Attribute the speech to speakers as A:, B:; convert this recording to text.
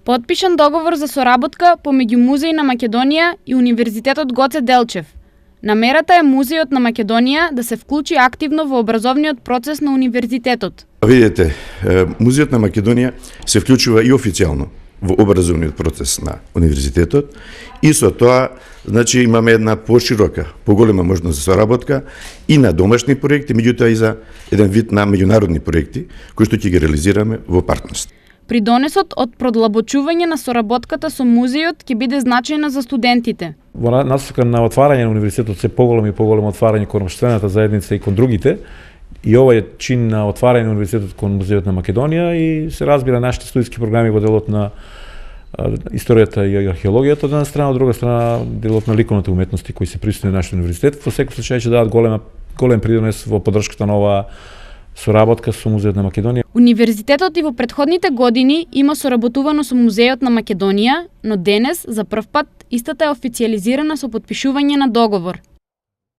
A: Потпишан договор за соработка помеѓу Музеј на Македонија и Универзитетот Гоце Делчев. Намерата е Музејот на Македонија да се вклучи активно во образовниот процес на универзитетот.
B: Видете, Музејот на Македонија се вклучува и официјално во образовниот процес на универзитетот и со тоа, значи, имаме една поширока, поголема можност за соработка и на домашни проекти, меѓутоа и за еден вид на меѓународни проекти кои што ќе ги реализираме во партнерство.
A: Придонесот од продлабочување на соработката со музејот ќе биде значајна за студентите.
C: Во насока на отварање на универзитетот се поголемо и поголемо отварање кон општествената заедница и кон другите, и ова е чин на отварање на универзитетот кон Музејот на Македонија и се разбира нашите студиски програми во делот на историјата и археологијата од една страна, од друга страна делот на ликовните уметности кои се присутни на нашиот универзитет, во секој случај ќе дадат голем придонес во поддршката на оваа соработка со Музејот на Македонија.
A: Универзитетот и во претходните години има соработувано со Музејот на Македонија, но денес за прв пат истата е официјализирана со потпишување на договор.